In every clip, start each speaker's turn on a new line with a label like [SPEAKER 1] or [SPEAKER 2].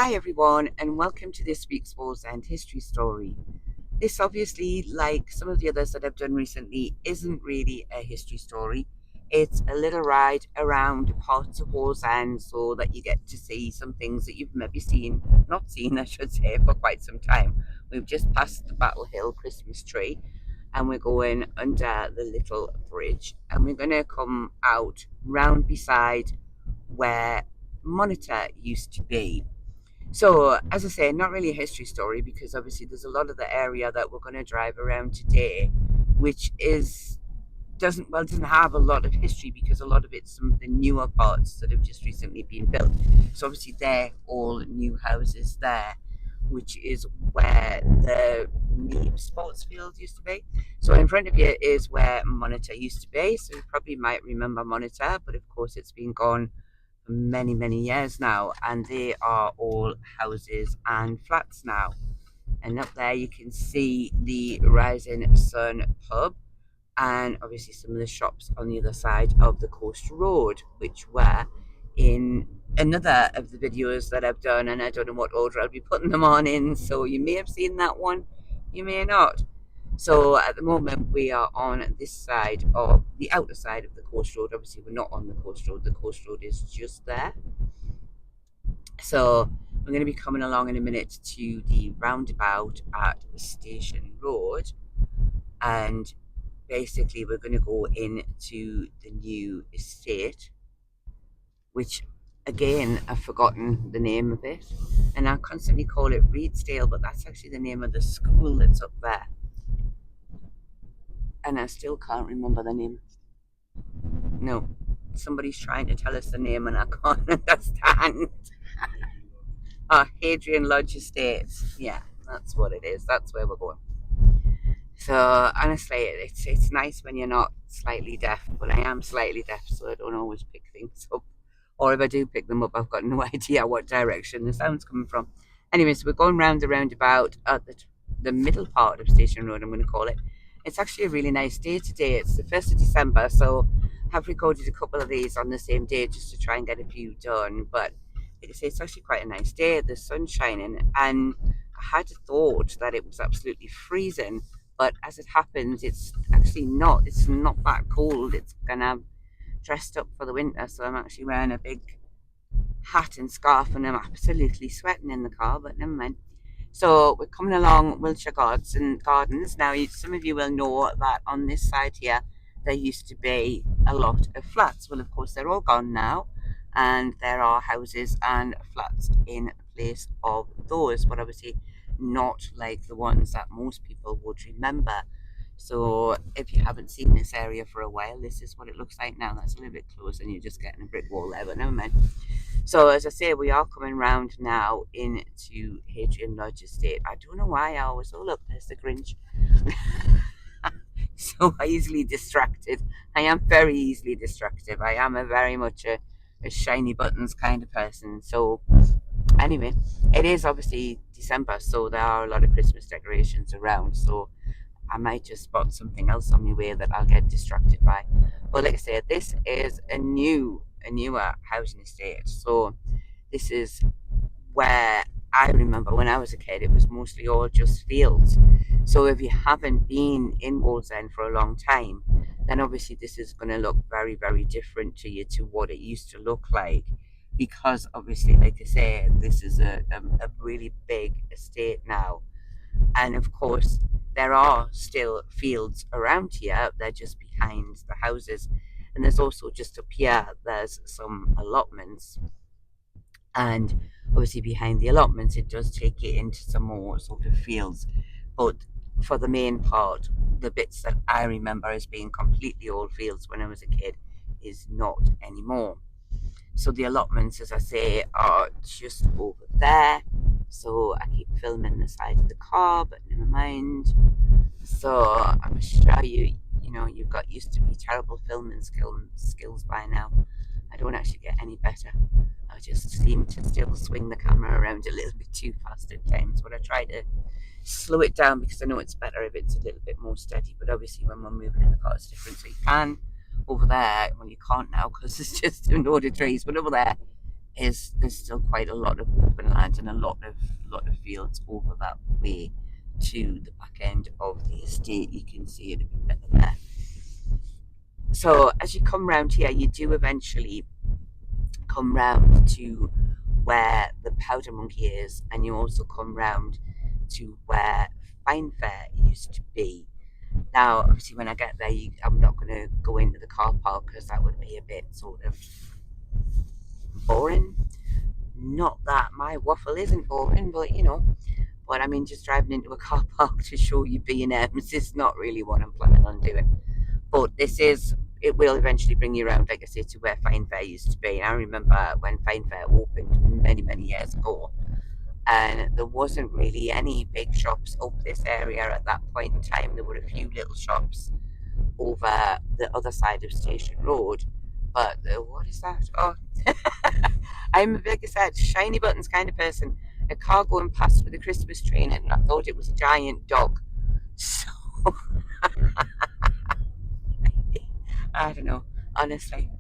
[SPEAKER 1] Hi everyone, and welcome to this week's Wallsend history story. This obviously, like some of the others that I've done recently, isn't really a history story. It's a little ride around parts of Wallsend so that you get to see some things that you've maybe not seen I should say, for quite some time. We've just passed the Battle Hill Christmas tree and we're going under the little bridge and we're going to come out round beside where Monitor used to be. So, as I say, not really a history story because obviously there's a lot of the area that we're going to drive around today, which is doesn't have a lot of history because a lot of it's some of the newer parts that have just recently been built. So obviously they're all new houses there, which is where the new sports field used to be. So in front of you is where Monitor used to be. So you probably might remember Monitor, but of course it's been gone many years now, and they are all houses and flats now. And up there you can see the Rising Sun pub and obviously some of the shops on the other side of the coast road, which were in another of the videos that I've done, and I don't know what order I'll be putting them on in, so you may have seen that one, you may not. So at the moment we are on this side of the outer side of the coast road. Obviously we're not on the coast road is just there. So we're going to be coming along in a minute to the roundabout at Station Road, and basically we're going to go into the new estate, which again I've forgotten the name of it, and I constantly call it Reedsdale, but that's actually the name of the school that's up there, and I still can't remember the name. No, somebody's trying to tell us the name and I can't understand. Hadrian Lodge Estates. Yeah, that's what it is. That's where we're going. So honestly, it's nice when you're not slightly deaf, but I am slightly deaf, so I don't always pick things up. Or if I do pick them up, I've got no idea what direction the sound's coming from. Anyway, so we're going round the roundabout at the middle part of Station Road, I'm going to call it. It's actually a really nice day today. It's the 1st of December, so I've recorded a couple of these on the same day just to try and get a few done. But like I say, it's actually quite a nice day. The sun's shining, and I had thought that it was absolutely freezing, but as it happens, it's actually not. It's not that cold. It's kind of dressed up for the winter, so I'm actually wearing a big hat and scarf, and I'm absolutely sweating in the car, but never mind. So we're coming along Wiltshire Gardens. Now, some of you will know that on this side here, there used to be a lot of flats. Well, of course, they're all gone now, and there are houses and flats in place of those, but obviously not like the ones that most people would remember. So if you haven't seen this area for a while, this is what it looks like now. That's a little bit close and you're just getting a brick wall there, but never mind. So as I say, we are coming round now into Hadrian Lodge Estate. I don't know why I always, oh look, there's the Grinch. So easily distracted. I am very easily distracted. I am very much a shiny buttons kind of person. So anyway, it is obviously December, so there are a lot of Christmas decorations around. So I might just spot something else on my way that I'll get distracted by. But like I said, this is a newer housing estate. So this is where I remember when I was a kid, it was mostly all just fields. So if you haven't been in Wallsend for a long time, then obviously this is going to look very different to you to what it used to look like. Because obviously, like I say, this is a really big estate now. And of course, there are still fields around here. They're just behind the houses. And there's also just up here, there's some allotments. And obviously behind the allotments, it does take you into some more sort of fields. But for the main part, the bits that I remember as being completely all fields when I was a kid is not anymore. So the allotments, as I say, are just over there. So I keep filming the side of the car, but never mind. So I'm sure you've got used to me terrible filming skills by now. I don't actually get any better. I just seem to still swing the camera around a little bit too fast at times, but I try to slow it down because I know it's better if it's a little bit more steady. But obviously when we're moving in the car, it's different. So you can over there, well, you can't now because it's just an order trees, but over there is there's still quite a lot of open land and a lot of fields over that way to the back end of the estate. You can see it a bit better there. So as you come round here, you do eventually come round to where the Powder Monkey is, and you also come round to where Fine Fair used to be. Now, obviously, when I get there, I'm not going to go into the car park because that would be a bit sort of boring. Not that my waffle isn't boring, but But I mean, just driving into a car park to show you B&Ms is not really what I'm planning on doing. But it will eventually bring you around, like I say, to where Fine Fair used to be. And I remember when Fine Fair opened many, many years ago, and there wasn't really any big shops up this area at that point in time. There were a few little shops over the other side of Station Road. But what is that? Oh, I'm, like I said, shiny buttons kind of person. A car going past with a Christmas tree in it, and I thought it was a giant dog. So I don't know. Honestly,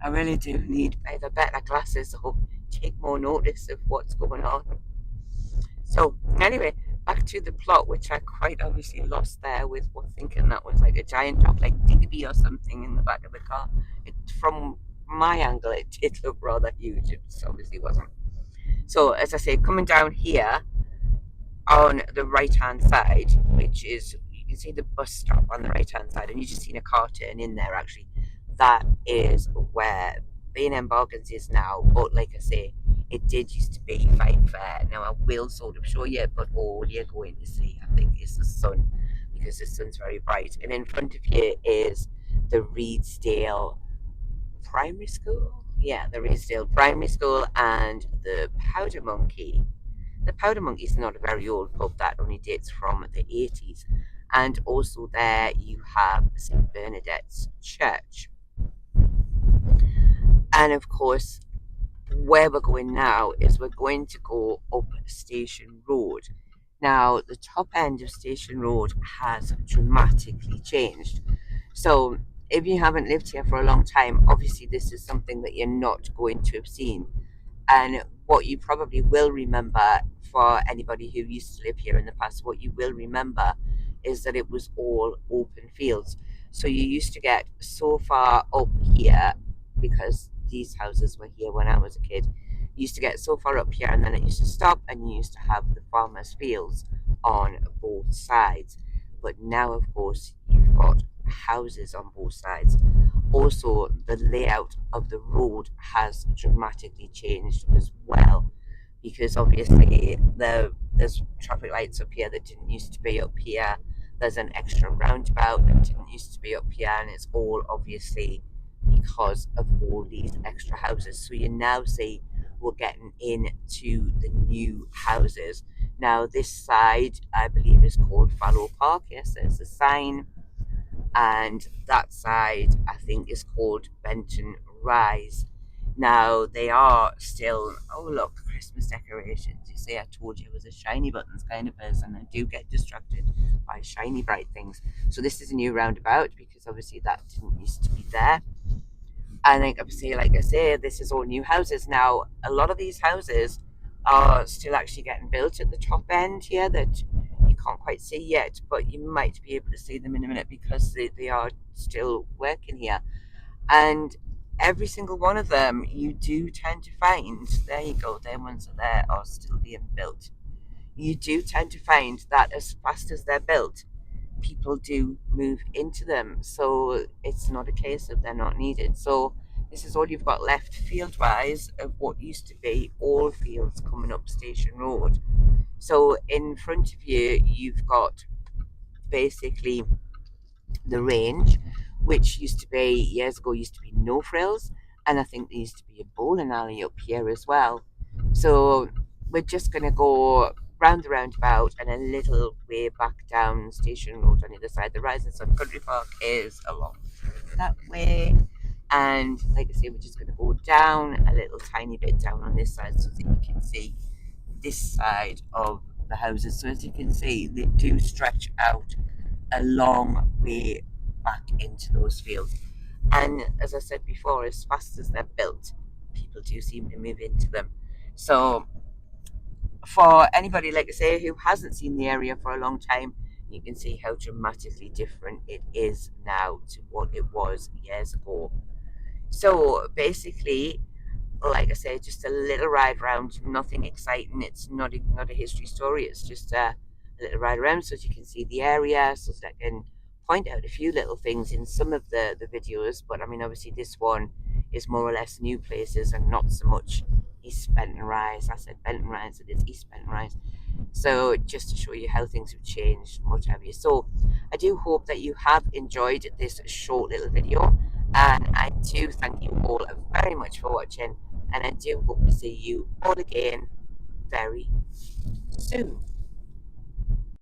[SPEAKER 1] I really do need either better glasses or take more notice of what's going on. So anyway, back to the plot, which I quite obviously lost there with thinking that was like a giant dog, like Digby or something in the back of the car. From my angle, it did look rather huge. It obviously wasn't. So as I say, coming down here on the right hand side, which is, you can see the bus stop on the right hand side, and you just seen a car turn in there actually. That is where B&M Bargains is now, but like I say, it did used to be Fine Fair. Now I will sort of show you, but all you're going to see, I think, is the sun, because the sun's very bright. And in front of you is the Reedsdale Primary School. Yeah, the Reedsdale Primary School and the Powder Monkey. The Powder Monkey is not a very old pub, that only dates from the 80s. And also there you have St. Bernadette's Church. And of course, where we're going now is we're going to go up Station Road. Now, the top end of Station Road has dramatically changed. So if you haven't lived here for a long time, obviously this is something that you're not going to have seen. And what you probably will remember, for anybody who used to live here in the past, what you will remember is that it was all open fields. So you used to get so far up here, because these houses were here when I was a kid. You used to get so far up here, and then it used to stop, and you used to have the farmers' fields on both sides. But now, of course, you've got houses on both sides. Also, the layout of the road has dramatically changed as well, because obviously there's traffic lights up here that didn't used to be up here. There's an extra roundabout that didn't used to be up here, and it's all obviously because of all these extra houses. So you now see we're getting into the new houses. Now this side, I believe, is called Fallow Park. Yes, there's a sign. And that side, I think, is called Benton Rise. Now they are still, oh look, Christmas decorations. You see, I told you I was a shiny buttons kind of person. I do get distracted by shiny bright things. So this is a new roundabout, because obviously that didn't used to be there. And like I say, this is all new houses. Now, a lot of these houses are still actually getting built at the top end here that you can't quite see yet, but you might be able to see them in a minute, because they are still working here. And every single one of them, you do tend to find, there you go, their ones are still being built. You do tend to find that as fast as they're built, people do move into them. So it's not a case of they're not needed. So this is all you've got left field wise of what used to be all fields coming up Station Road. So in front of you, you've got basically the range, which years ago used to be no frills, and I think there used to be a bowling alley up here as well. So we're just going to go round the roundabout and a little way back down Station Road on the other side. The Rising Sun Country Park is along that way, and like I say, we're just going to go down a little tiny bit down on this side so that you can see this side of the houses. So as you can see, they do stretch out a long way back into those fields. And as I said before, as fast as they're built, people do seem to move into them. So for anybody, like I say, who hasn't seen the area for a long time, you can see how dramatically different it is now to what it was years ago. So basically, like I say, just a little ride around, nothing exciting. It's not a history story. It's just a little ride around so that you can see the area, so that I can point out a few little things in some of the videos. But I mean, obviously, this one is more or less new places and not so much East Benton Rise. I said Benton Rise, it is East Benton Rise. So just to show you how things have changed and what have you. So I do hope that you have enjoyed this short little video, and I do thank you all very much for watching, and I do hope to see you all again very soon.